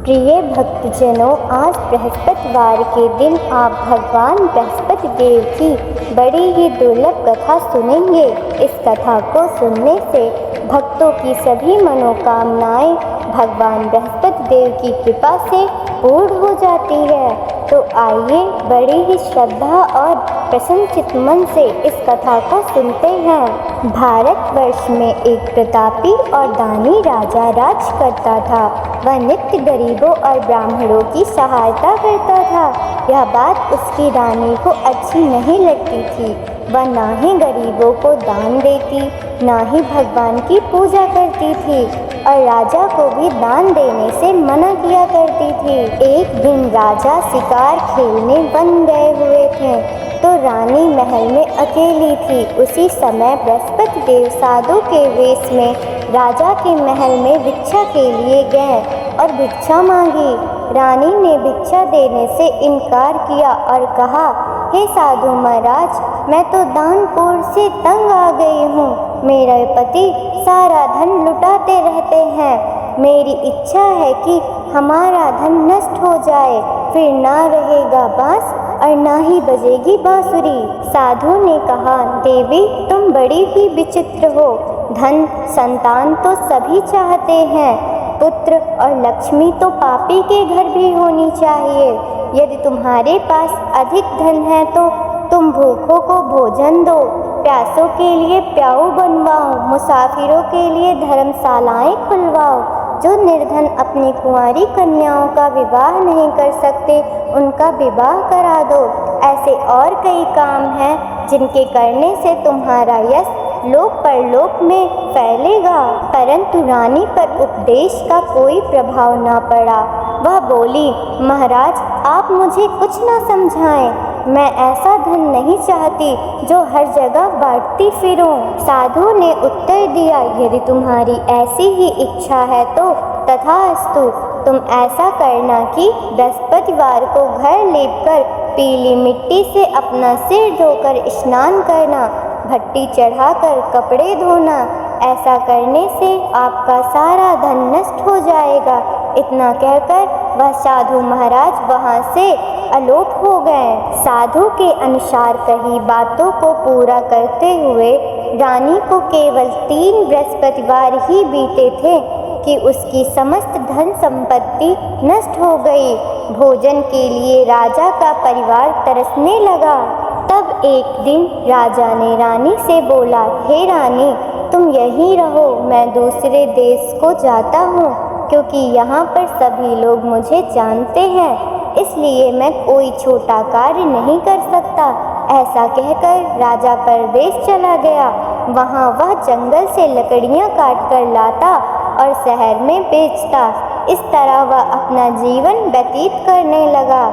प्रिय भक्तजनों, आज बृहस्पतिवार के दिन आप भगवान बृहस्पति देव की बड़ी ही दुर्लभ कथा सुनेंगे। इस कथा को सुनने से भक्तों की सभी मनोकामनाएं भगवान बृहस्पति देव की कृपा से पूर्ण हो जाती है। तो आइए बड़ी ही श्रद्धा और प्रसन्नचित्त मन से इस कथा को सुनते हैं। भारतवर्ष में एक प्रतापी और दानी राजा राज करता था। वह नित्य गरीबों और ब्राह्मणों की सहायता करता था। यह बात उसकी रानी को अच्छी नहीं लगती थी। वह ना ही गरीबों को दान देती, ना ही भगवान की पूजा करती थी और राजा को भी दान देने से मना किया करती थी। एक दिन राजा शिकार खेलने वन गए हुए थे तो रानी महल में अकेली थी। उसी समय बृहस्पति देव साधु के वेश में राजा के महल में भिक्षा के लिए गए और भिक्षा मांगी। रानी ने भिक्षा देने से इनकार किया और कहा, हे साधु महाराज, मैं तो दान पुण्य से तंग आ गई हूँ। मेरे पति सारा धन लुटाते रहते हैं। मेरी इच्छा है कि हमारा धन नष्ट हो जाए, फिर ना रहेगा बांस और ना ही बजेगी बांसुरी। साधु ने कहा, देवी तुम बड़ी ही विचित्र हो। धन संतान तो सभी चाहते हैं, पुत्र और लक्ष्मी तो पापी के घर भी होनी चाहिए। यदि तुम्हारे पास अधिक धन है तो तुम भूखों को भोजन दो, प्यासों के लिए प्याऊ बनवाओ, मुसाफिरों के लिए धर्मशालाएं खुलवाओ। जो निर्धन अपनी कुंवारी कन्याओं का विवाह नहीं कर सकते, उनका विवाह करा दो। ऐसे और कई काम हैं जिनके करने से तुम्हारा यश लोक परलोक में फैलेगा। परंतु रानी पर उपदेश का कोई प्रभाव न पड़ा। वह बोली, महाराज आप मुझे कुछ न समझाएं। मैं ऐसा धन नहीं चाहती जो हर जगह बांटती फिरूं। साधु ने उत्तर दिया, यदि तुम्हारी ऐसी ही इच्छा है तो तथास्तु। तुम ऐसा करना कि बृहस्पतिवार को घर लेपकर पीली मिट्टी से अपना सिर धोकर स्नान करना, भट्टी चढ़ाकर कपड़े धोना। ऐसा करने से आपका सारा धन नष्ट हो जाएगा। इतना कहकर वह साधु महाराज वहाँ से अलोप हो गए। साधु के अनुसार कही बातों को पूरा करते हुए रानी को केवल 3 बृहस्पतिवार ही बीते थे कि उसकी समस्त धन संपत्ति नष्ट हो गई। भोजन के लिए राजा का परिवार तरसने लगा। तब एक दिन राजा ने रानी से बोला, हे रानी तुम यहीं रहो, मैं दूसरे देश को जाता हूँ, क्योंकि यहाँ पर सभी लोग मुझे जानते हैं, इसलिए मैं कोई छोटा कार्य नहीं कर सकता। ऐसा कहकर राजा परदेश चला गया। वहाँ वह जंगल से लकड़ियाँ काट कर लाता और शहर में बेचता। इस तरह वह अपना जीवन व्यतीत करने लगा।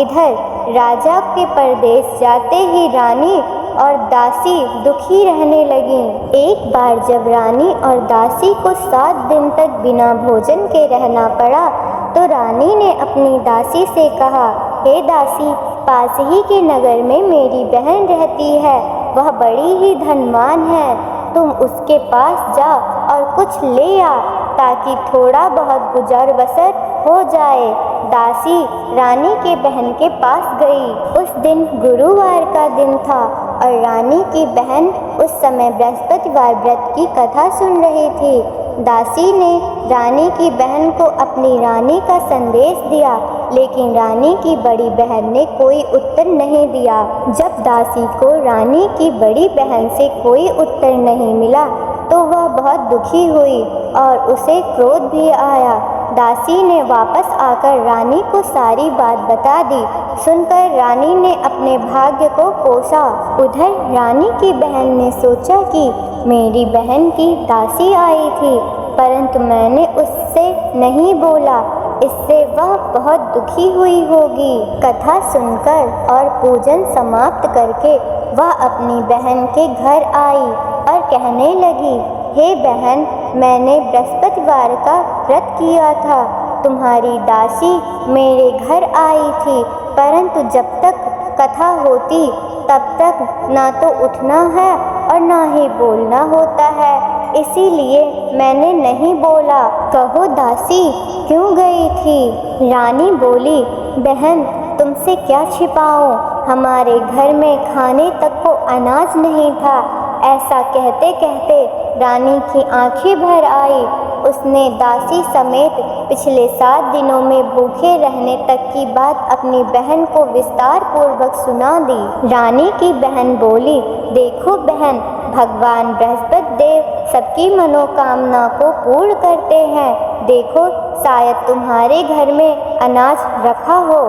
इधर राजा के परदेश जाते ही रानी और दासी दुखी रहने लगीं। एक बार जब रानी और दासी को 7 दिन तक बिना भोजन के रहना पड़ा तो रानी ने अपनी दासी से कहा, हे दासी, पास ही के नगर में मेरी बहन रहती है, वह बड़ी ही धनवान है। तुम उसके पास जा और कुछ ले आ ताकि थोड़ा बहुत गुजर बसर हो जाए। दासी रानी के बहन के पास गई। उस दिन गुरुवार का दिन था और रानी की बहन उस समय बृहस्पतिवार व्रत की कथा सुन रही थी। दासी ने रानी की बहन को अपनी रानी का संदेश दिया, लेकिन रानी की बड़ी बहन ने कोई उत्तर नहीं दिया। जब दासी को रानी की बड़ी बहन से कोई उत्तर नहीं मिला तो वह बहुत दुखी हुई और उसे क्रोध भी आया। दासी ने वापस आकर रानी को सारी बात बता दी। सुनकर रानी ने अपने भाग्य को कोसा। उधर रानी की बहन ने सोचा कि मेरी बहन की दासी आई थी, परंतु मैंने उससे नहीं बोला, इससे वह बहुत दुखी हुई होगी। कथा सुनकर और पूजन समाप्त करके वह अपनी बहन के घर आई और कहने लगी, हे बहन, मैंने बृहस्पतिवार का व्रत किया था। तुम्हारी दासी मेरे घर आई थी, परंतु जब तक कथा होती तब तक ना तो उठना है और ना ही बोलना होता है। इसीलिए मैंने नहीं बोला। कहो दासी क्यों गई थी? रानी बोली, बहन तुमसे क्या छिपाऊं, हमारे घर में खाने तक को अनाज नहीं था। ऐसा कहते कहते रानी की आंखें भर आई। उसने दासी समेत पिछले 7 दिनों में भूखे रहने तक की बात अपनी बहन को विस्तार पूर्वक सुना दी। रानी की बहन बोली, देखो बहन, भगवान बृहस्पति देव सबकी मनोकामना को पूर्ण करते हैं। देखो शायद तुम्हारे घर में अनाज रखा हो।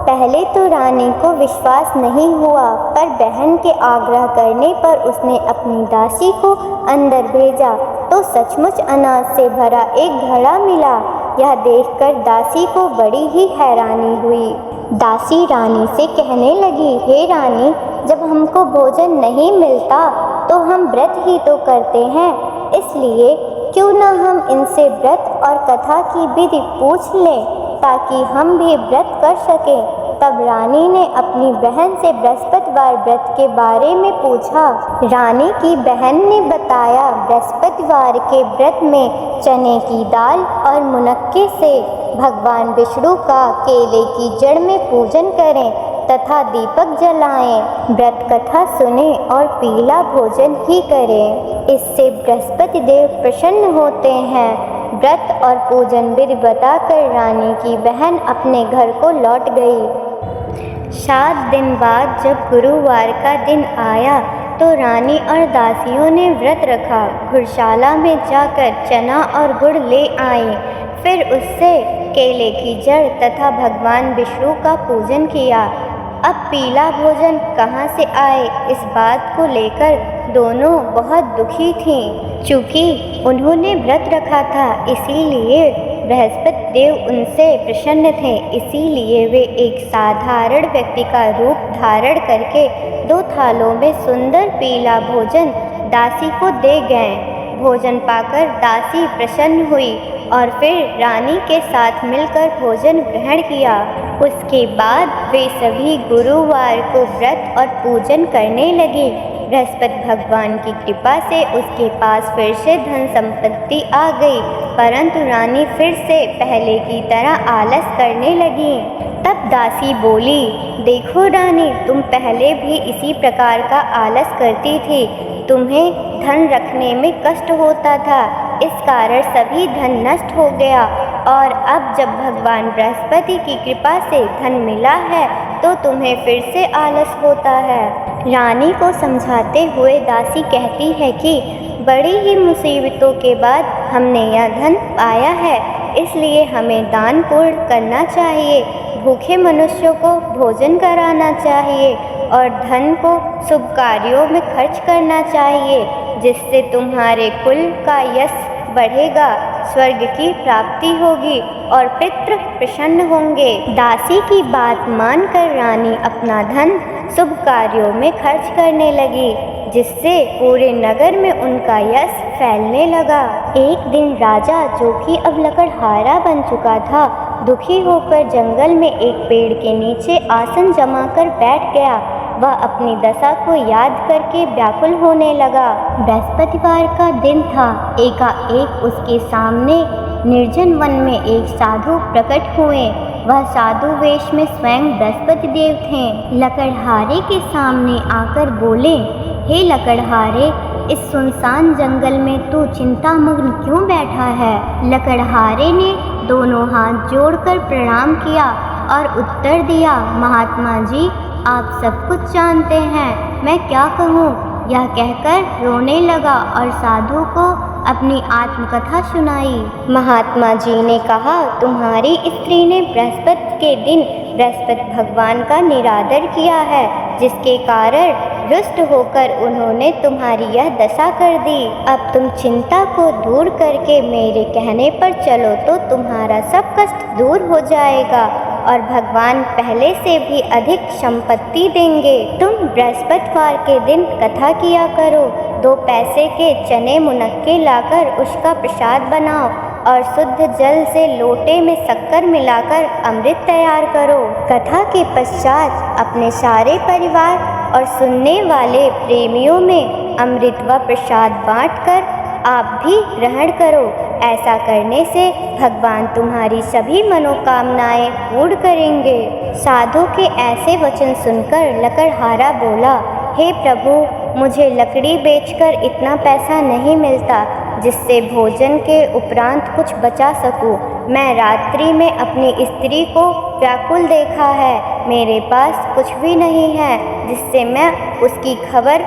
पहले तो रानी को विश्वास नहीं हुआ, पर बहन के आग्रह करने पर उसने अपनी दासी को अंदर भेजा तो सचमुच अनाज से भरा एक घड़ा मिला। यह देखकर दासी को बड़ी ही हैरानी हुई। दासी रानी से कहने लगी, हे रानी, जब हमको भोजन नहीं मिलता तो हम व्रत ही तो करते हैं, इसलिए क्यों न हम इनसे व्रत और कथा की विधि पूछ लें ताकि हम भी व्रत कर सकें। तब रानी ने अपनी बहन से बृहस्पतिवार व्रत के बारे में पूछा। रानी की बहन ने बताया, बृहस्पतिवार के व्रत में चने की दाल और मुनक्के से भगवान विष्णु का केले की जड़ में पूजन करें तथा दीपक जलाएं, व्रत कथा सुने और पीला भोजन ही करें। इससे बृहस्पति देव प्रसन्न होते हैं। व्रत और पूजन विधि बताकर रानी की बहन अपने घर को लौट गई। 7 दिन बाद जब गुरुवार का दिन आया तो रानी और दासियों ने व्रत रखा। घुड़शाला में जाकर चना और गुड़ ले आई, फिर उससे केले की जड़ तथा भगवान विष्णु का पूजन किया। अब पीला भोजन कहाँ से आए, इस बात को लेकर दोनों बहुत दुखी थीं। चूँकि उन्होंने व्रत रखा था इसीलिए बृहस्पति देव उनसे प्रसन्न थे, इसीलिए वे एक साधारण व्यक्ति का रूप धारण करके 2 थालों में सुंदर पीला भोजन दासी को दे गए। भोजन पाकर दासी प्रसन्न हुई और फिर रानी के साथ मिलकर भोजन ग्रहण किया। उसके बाद वे सभी गुरुवार को व्रत और पूजन करने लगे। बृहस्पति भगवान की कृपा से उसके पास फिर से धन संपत्ति आ गई, परंतु रानी फिर से पहले की तरह आलस करने लगी। तब दासी बोली, देखो रानी, तुम पहले भी इसी प्रकार का आलस करती थी। तुम्हें धन रखने में कष्ट होता था, इस कारण सभी धन नष्ट हो गया, और अब जब भगवान बृहस्पति की कृपा से धन मिला है तो तुम्हें फिर से आलस होता है। रानी को समझाते हुए दासी कहती है कि बड़ी ही मुसीबतों के बाद हमने यह धन पाया है, इसलिए हमें दान पुण्य करना चाहिए, भूखे मनुष्यों को भोजन कराना चाहिए और धन को शुभ कार्यों में खर्च करना चाहिए, जिससे तुम्हारे कुल का यश बढ़ेगा, स्वर्ग की प्राप्ति होगी और पितृ प्रसन्न होंगे। दासी की बात मानकर रानी अपना धन शुभ कार्यों में खर्च करने लगी, जिससे पूरे नगर में उनका यश फैलने लगा। एक दिन राजा, जो कि अब लकड़हारा बन चुका था, दुखी होकर जंगल में एक पेड़ के नीचे आसन जमाकर बैठ गया। वह अपनी दशा को याद करके व्याकुल होने लगा। बृहस्पतिवार का दिन था। एकाएक उसके सामने निर्जन वन में एक साधु प्रकट हुए। वह साधु वेश में स्वयं बृहस्पति देव थे। लकड़हारे के सामने आकर बोले, हे लकड़हारे, इस सुनसान जंगल में तू चिंतामग्न क्यों बैठा है? लकड़हारे ने दोनों हाथ जोड़कर प्रणाम किया और उत्तर दिया, महात्मा जी, आप सब कुछ जानते हैं, मैं क्या कहूँ? यह कहकर रोने लगा और साधु को अपनी आत्मकथा सुनाई। महात्मा जी ने कहा, तुम्हारी स्त्री ने बृहस्पति के दिन बृहस्पति भगवान का निरादर किया है, जिसके कारण रुष्ट होकर उन्होंने तुम्हारी यह दशा कर दी। अब तुम चिंता को दूर करके मेरे कहने पर चलो तो तुम्हारा सब कष्ट दूर हो जाएगा और भगवान पहले से भी अधिक संपत्ति देंगे। तुम बृहस्पतिवार के दिन कथा किया करो, 2 पैसे के चने मुनक्के लाकर उसका प्रसाद बनाओ और शुद्ध जल से लोटे में शक्कर मिलाकर अमृत तैयार करो। कथा के पश्चात अपने सारे परिवार और सुनने वाले प्रेमियों में अमृत व प्रसाद बांटकर आप भी ग्रहण करो। ऐसा करने से भगवान तुम्हारी सभी मनोकामनाएं पूर्ण करेंगे। साधु के ऐसे वचन सुनकर लकड़हारा बोला, हे प्रभु, मुझे लकड़ी बेचकर इतना पैसा नहीं मिलता जिससे भोजन के उपरांत कुछ बचा सकूं। मैं रात्रि में अपनी स्त्री को व्याकुल देखा है। मेरे पास कुछ भी नहीं है जिससे मैं उसकी खबर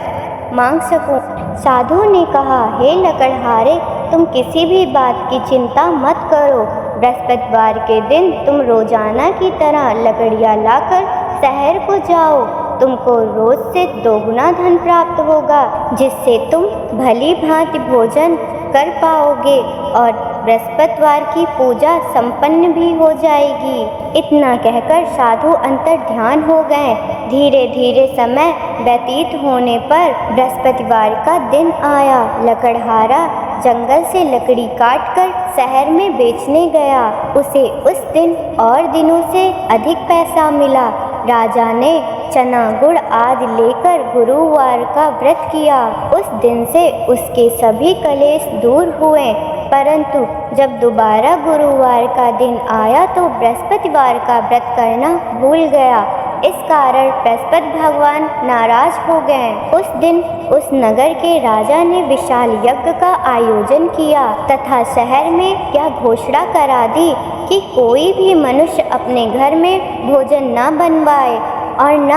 मांग सकूं। साधु ने कहा, हे लकड़हारे, तुम किसी भी बात की चिंता मत करो। बृहस्पतिवार के दिन तुम रोजाना की तरह लकड़ियाँ लाकर शहर को जाओ। तुमको रोज से 2 गुना धन प्राप्त होगा, जिससे तुम भली भांति भोजन कर पाओगे और बृहस्पतिवार की पूजा संपन्न भी हो जाएगी। इतना कहकर साधु अंतर ध्यान हो गए। धीरे धीरे समय व्यतीत होने पर बृहस्पतिवार का दिन आया। लकड़हारा जंगल से लकड़ी काटकर शहर में बेचने गया। उसे उस दिन और दिनों से अधिक पैसा मिला। राजा ने चना गुड़ आदि लेकर गुरुवार का व्रत किया। उस दिन से उसके सभी कलेश दूर हुए। परंतु जब दोबारा गुरुवार का दिन आया तो बृहस्पतिवार का व्रत करना भूल गया। इस कारण बृहस्पति भगवान नाराज हो गए। उस दिन उस नगर के राजा ने विशाल यज्ञ का आयोजन किया तथा शहर में यह घोषणा करा दी कि कोई भी मनुष्य अपने घर में भोजन न बनवाए और न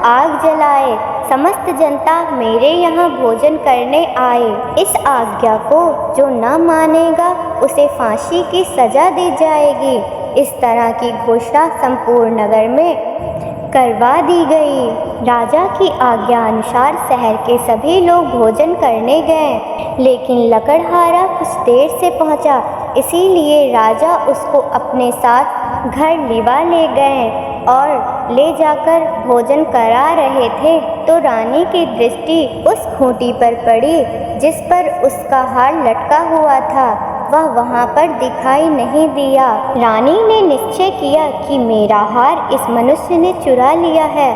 आग जलाए। समस्त जनता मेरे यहाँ भोजन करने आए। इस आज्ञा को जो न मानेगा उसे फांसी की सजा दी जाएगी। इस तरह की घोषणा संपूर्ण नगर में करवा दी गई। राजा की आज्ञा अनुसार शहर के सभी लोग भोजन करने गए, लेकिन लकड़हारा कुछ देर से पहुंचा, इसीलिए राजा उसको अपने साथ घर लिवा ले गए और ले जाकर भोजन करा रहे थे तो रानी की दृष्टि उस खूंटी पर पड़ी जिस पर उसका हार लटका हुआ था। वह वहाँ पर दिखाई नहीं दिया। रानी ने निश्चय किया कि मेरा हार इस मनुष्य ने चुरा लिया है।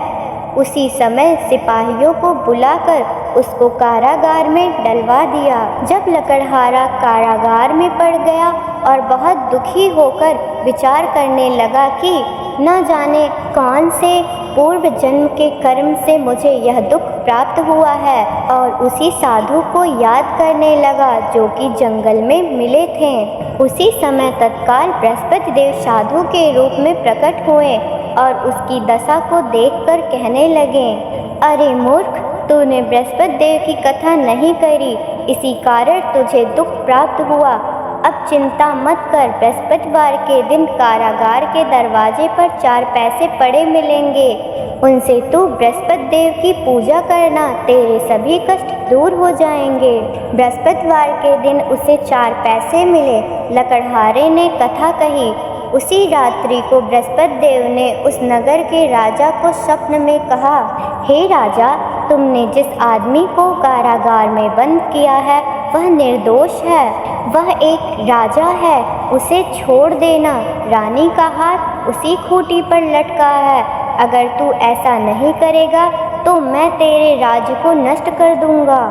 उसी समय सिपाहियों को बुलाकर उसको कारागार में डलवा दिया। जब लकड़हारा कारागार में पड़ गया और बहुत दुखी होकर विचार करने लगा कि न जाने कौन से पूर्व जन्म के कर्म से मुझे यह दुख प्राप्त हुआ है, और उसी साधु को याद करने लगा जो कि जंगल में मिले थे। उसी समय तत्काल बृहस्पति देव साधु के रूप में प्रकट हुए और उसकी दशा को देखकर कहने लगे, अरे मूर्ख, तूने बृहस्पति देव की कथा नहीं करी, इसी कारण तुझे दुख प्राप्त हुआ। अब चिंता मत कर, बृहस्पतिवार के दिन कारागार के दरवाजे पर 4 पैसे पड़े मिलेंगे। उनसे तू बृहस्पति देव की पूजा करना, तेरे सभी कष्ट दूर हो जाएंगे। बृहस्पतिवार के दिन उसे 4 पैसे मिले। लकड़हारे ने कथा कही। उसी रात्रि को बृहस्पति देव ने उस नगर के राजा को स्वप्न में कहा, हे राजा, तुमने जिस आदमी को कारागार में बंद किया है वह निर्दोष है। वह एक राजा है, उसे छोड़ देना। रानी का हाथ उसी खूंटी पर लटका है। अगर तू ऐसा नहीं करेगा तो मैं तेरे राज्य को नष्ट कर दूंगा।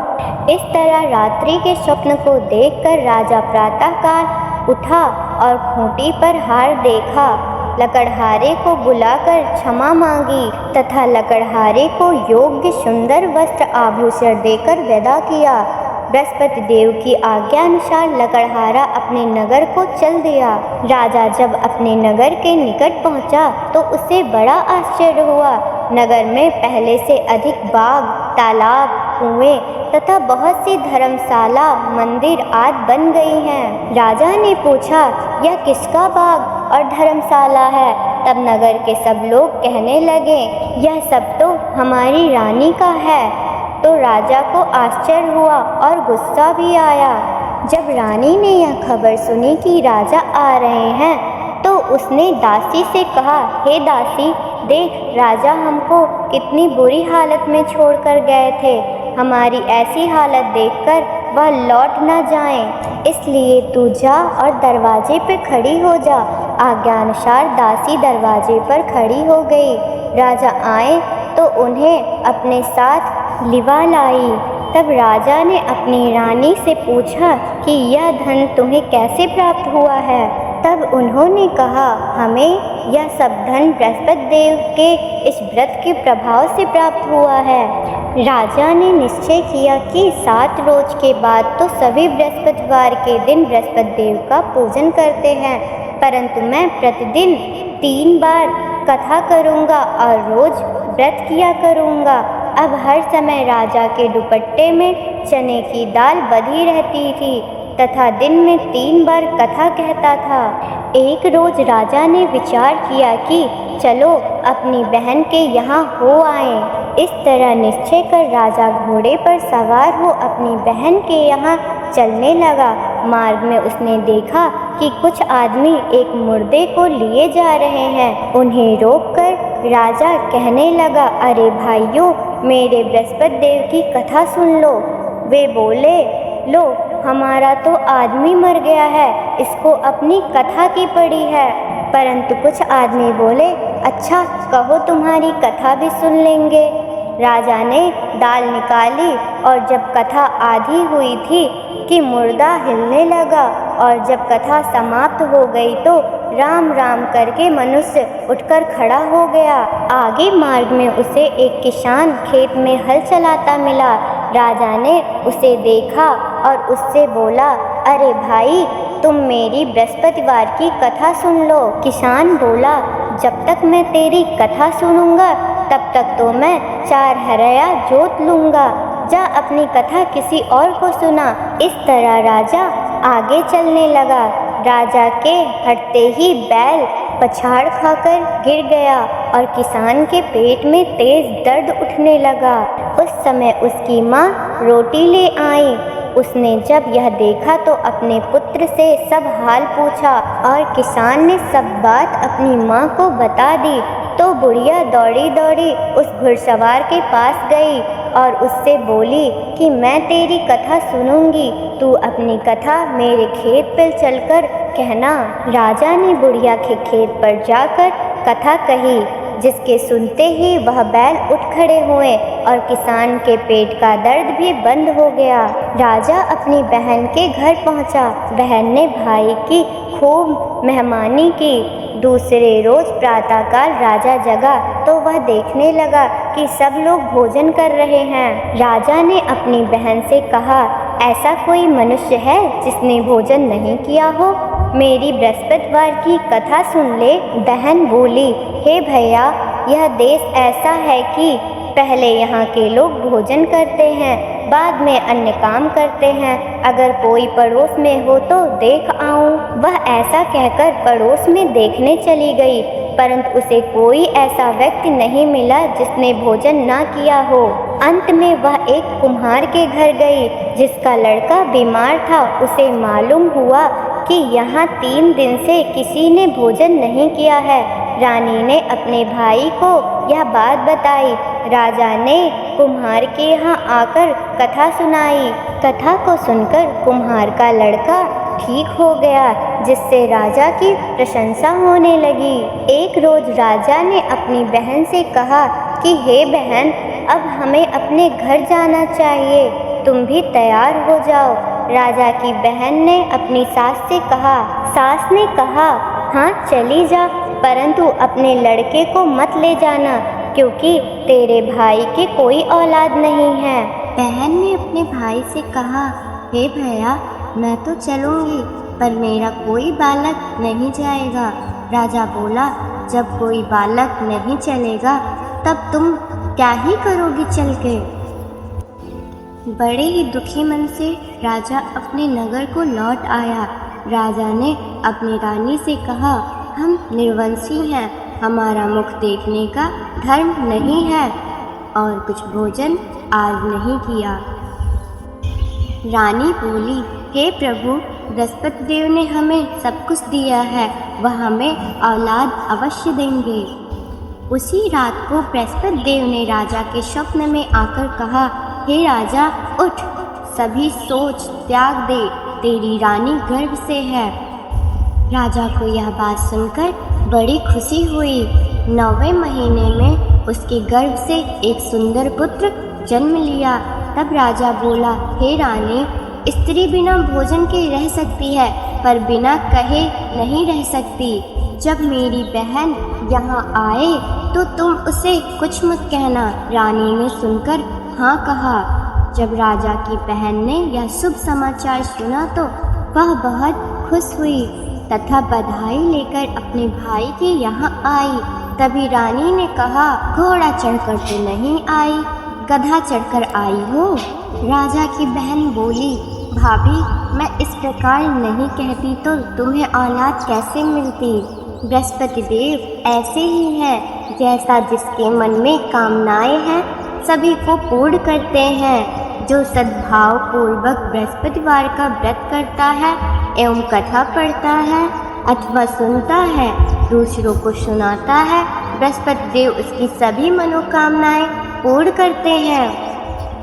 इस तरह रात्रि के स्वप्न को देखकर राजा प्रातःकाल उठा और खूंटी पर हार देखा। लकड़हारे को बुलाकर क्षमा मांगी तथा लकड़हारे को योग्य सुंदर वस्त्र आभूषण देकर विदा किया। बृहस्पति देव की आज्ञानुसार लकड़हारा अपने नगर को चल दिया। राजा जब अपने नगर के निकट पहुंचा तो उसे बड़ा आश्चर्य हुआ। नगर में पहले से अधिक बाग, तालाब, कुएं तथा बहुत सी धर्मशाला, मंदिर आदि बन गई हैं। राजा ने पूछा, यह किसका बाग और धर्मशाला है? तब नगर के सब लोग कहने लगे, यह सब तो हमारी रानी का है। तो राजा को आश्चर्य हुआ और गुस्सा भी आया। जब रानी ने यह खबर सुनी कि राजा आ रहे हैं तो उसने दासी से कहा, हे दासी, देख, राजा हमको कितनी बुरी हालत में छोड़कर गए थे। हमारी ऐसी हालत देखकर वह लौट न जाएं, इसलिए तू जा और दरवाजे पर खड़ी हो जा। आज्ञानुसार दासी दरवाजे पर खड़ी हो गई। राजा आए तो उन्हें अपने साथ लिवा लाई। तब राजा ने अपनी रानी से पूछा कि यह धन तुम्हें कैसे प्राप्त हुआ है। तब उन्होंने कहा, हमें यह सब धन बृहस्पति देव के इस व्रत के प्रभाव से प्राप्त हुआ है। राजा ने निश्चय किया कि 7 रोज के बाद तो सभी बृहस्पतिवार के दिन बृहस्पति देव का पूजन करते हैं, परंतु मैं प्रतिदिन 3 बार कथा करूँगा और रोज व्रत किया करूँगा। अब हर समय राजा के दुपट्टे में चने की दाल बंधी रहती थी तथा दिन में 3 बार कथा कहता था। एक रोज राजा ने विचार किया कि चलो अपनी बहन के यहाँ हो आएं। इस तरह निश्चय कर राजा घोड़े पर सवार हो अपनी बहन के यहाँ चलने लगा। मार्ग में उसने देखा कि कुछ आदमी एक मुर्दे को लिए जा रहे हैं। उन्हें रोककर राजा कहने लगा, अरे भाइयों, मेरे बृहस्पति देव की कथा सुन लो। वे बोले, लो, हमारा तो आदमी मर गया है, इसको अपनी कथा की पड़ी है। परंतु कुछ आदमी बोले, अच्छा कहो, तुम्हारी कथा भी सुन लेंगे। राजा ने दाल निकाली और जब कथा आधी हुई थी कि मुर्दा हिलने लगा और जब कथा समाप्त हो गई तो राम राम करके मनुष्य उठकर खड़ा हो गया। आगे मार्ग में उसे एक किसान खेत में हल चलाता मिला। राजा ने उसे देखा और उससे बोला, अरे भाई, तुम मेरी बृहस्पतिवार की कथा सुन लो। किसान बोला, जब तक मैं तेरी कथा सुनूंगा तब तक तो मैं 4 हरया जोत लूँगा। जा अपनी कथा किसी और को सुना। इस तरह राजा आगे चलने लगा। राजा के हटते ही बैल पछाड़ खाकर गिर गया और किसान के पेट में तेज दर्द उठने लगा। उस समय उसकी माँ रोटी ले आई। उसने जब यह देखा तो अपने पुत्र से सब हाल पूछा और किसान ने सब बात अपनी माँ को बता दी। तो बुढ़िया दौड़ी दौड़ी उस घुड़सवार के पास गई और उससे बोली कि मैं तेरी कथा सुनूंगी, तू अपनी कथा मेरे खेत पर चलकर कहना। राजा ने बुढ़िया के खेत पर जाकर कथा कही, जिसके सुनते ही वह बैल उठ खड़े हुए और किसान के पेट का दर्द भी बंद हो गया। राजा अपनी बहन के घर पहुंचा। बहन ने भाई की खूब मेहमानी की। दूसरे रोज प्रातःकाल राजा जगा तो वह देखने लगा कि सब लोग भोजन कर रहे हैं। राजा ने अपनी बहन से कहा, ऐसा कोई मनुष्य है जिसने भोजन नहीं किया हो? मेरी बृहस्पतिवार की कथा सुन ले। बहन बोली, हे भैया, यह देश ऐसा है कि पहले यहाँ के लोग भोजन करते हैं, बाद में अन्य काम करते हैं। अगर कोई पड़ोस में हो तो देख आऊं। वह ऐसा कहकर पड़ोस में देखने चली गई, परंतु उसे कोई ऐसा व्यक्ति नहीं मिला जिसने भोजन ना किया हो। अंत में वह एक कुम्हार के घर गई, जिसका लड़का बीमार था। उसे मालूम हुआ कि यहाँ 3 दिन से किसी ने भोजन नहीं किया है। रानी ने अपने भाई को यह बात बताई। राजा ने कुम्हार के यहाँ आकर कथा सुनाई। कथा को सुनकर कुम्हार का लड़का ठीक हो गया, जिससे राजा की प्रशंसा होने लगी। एक रोज राजा ने अपनी बहन से कहा कि हे बहन, अब हमें अपने घर जाना चाहिए, तुम भी तैयार हो जाओ। राजा की बहन ने अपनी सास से कहा। सास ने कहा, हाँ चली जा, परंतु अपने लड़के को मत ले जाना, क्योंकि तेरे भाई के कोई औलाद नहीं है। बहन ने अपने भाई से कहा, हे भैया, मैं तो चलूँगी, पर मेरा कोई बालक नहीं जाएगा। राजा बोला, जब कोई बालक नहीं चलेगा तब तुम क्या ही करोगी चल के? बड़े ही दुखी मन से राजा अपने नगर को लौट आया। राजा ने अपनी रानी से कहा, हम निर्वंशी हैं, हमारा मुख देखने का धर्म नहीं है और कुछ भोजन आज नहीं किया। रानी बोली, हे प्रभु, बृहस्पति देव ने हमें सब कुछ दिया है, वह हमें औलाद अवश्य देंगे। उसी रात को बृहस्पति देव ने राजा के स्वप्न में आकर कहा, हे राजा, उठ, सभी सोच त्याग दे, तेरी रानी गर्भ से है। राजा को यह बात सुनकर बड़ी खुशी हुई। 9वें महीने में उसके गर्भ से एक सुंदर पुत्र जन्म लिया। तब राजा बोला, हे रानी, स्त्री बिना भोजन के रह सकती है पर बिना कहे नहीं रह सकती। जब मेरी बहन यहाँ आए तो तुम उसे कुछ मत कहना। रानी ने सुनकर हाँ कहा। जब राजा की बहन ने यह शुभ समाचार सुना तो वह बहुत खुश हुई तथा बधाई लेकर अपने भाई के यहाँ आई। तभी रानी ने कहा, घोड़ा चढ़कर तो नहीं आई, गधा चढ़कर आई हो। राजा की बहन बोली, भाभी, मैं इस प्रकार नहीं कहती तो तुम्हें औलाद कैसे मिलती। बृहस्पति देव ऐसे ही हैं, जैसा जिसके मन में कामनाएं हैं सभी को पूर्ण करते हैं। जो सद्भाव पूर्वक बृहस्पतिवार का व्रत करता है एवं कथा पढ़ता है अथवा सुनता है, दूसरों को सुनाता है, बृहस्पति देव उसकी सभी मनोकामनाएं पूर्ण करते हैं।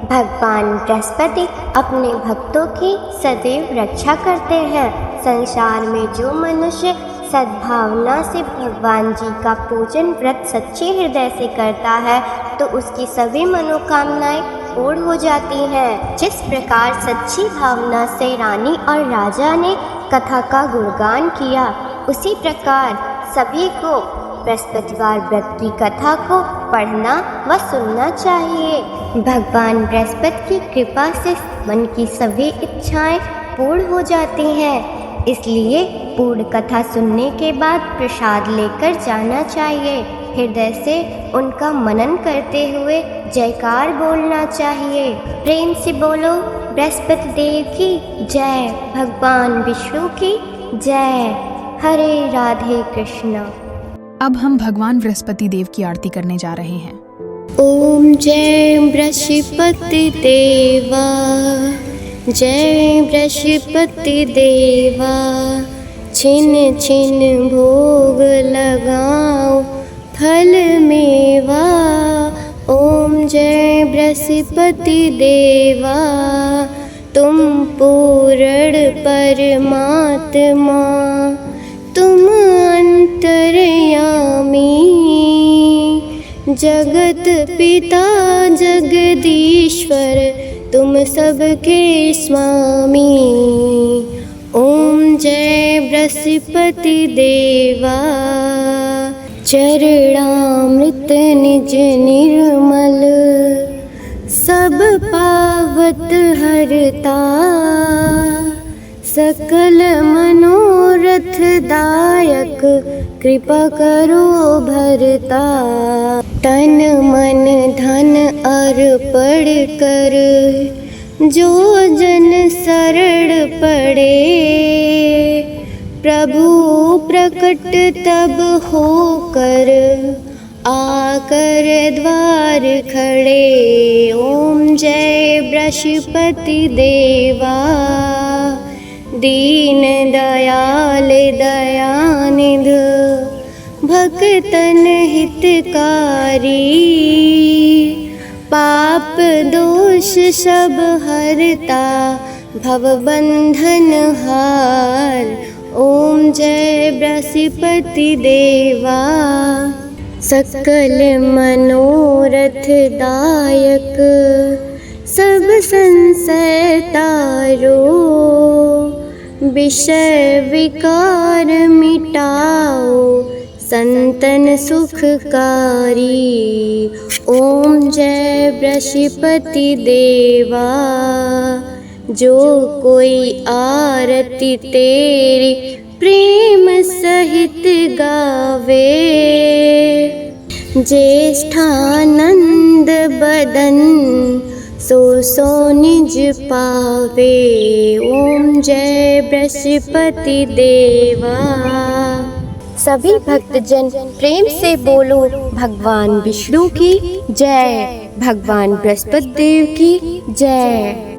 भगवान बृहस्पति अपने भक्तों की सदैव रक्षा करते हैं। संसार में जो मनुष्य सद्भावना से भगवान जी का पूजन व्रत सच्चे हृदय से करता है तो उसकी सभी मनोकामनाएं पूर्ण हो जाती हैं। जिस प्रकार सच्ची भावना से रानी और राजा ने कथा का गुणगान किया, उसी प्रकार सभी को बृहस्पतिवार व्रत की कथा को पढ़ना व सुनना चाहिए। भगवान बृहस्पति की कृपा से मन की सभी इच्छाएं पूर्ण हो जाती हैं। इसलिए पूर्ण कथा सुनने के बाद प्रसाद लेकर जाना चाहिए। हृदय से उनका मनन करते हुए जयकार बोलना चाहिए। प्रेम से बोलो, बृहस्पति देव की जय, भगवान विष्णु की जय। हरे राधे कृष्ण। अब हम भगवान बृहस्पति देव की आरती करने जा रहे हैं। ओम जय बृहस्पति देवा, जय बृहस्पति देवा, छिन छिन भोग लगाओ फल मेवा। ओम जय बृहस्पति देवा, तुम पूर्ण परमात्मा, तुम अंतर्यामी, जगत पिता जगदीश्वर, तुम सबके स्वामी। ओम जय बृहस्पति देवा, चरणामृत निज निर्मल, सब पावत हरता, सकल मनोरथ दायक, कृपा करो भरता। तन मन धन अर्पण कर, जो जन शरण पड़े, प्रभु प्रकट तब होकर, आकर द्वार खड़े। ओम जय बृहस्पति देवा, दीन दयाल दयानिध, भक्तन हितकारी, पाप दोष सब हरता, भवबंधन हार। ओम जय बृहस्पति देवा, सकल मनोरथ दायक, सब संशय तारो, विषय विकार मिटाओ, संतन सुखकारी। ओम जय बृहस्पति देवा, जो कोई आरती तेरी प्रेम सहित गावे, ज्येष्ठानंद बदन, सो सो निज पावे। ओम जय बृहस्पति देवा। सभी भक्तजन प्रेम से बोलो, भगवान विष्णु की जय, भगवान बृहस्पति देव की जय।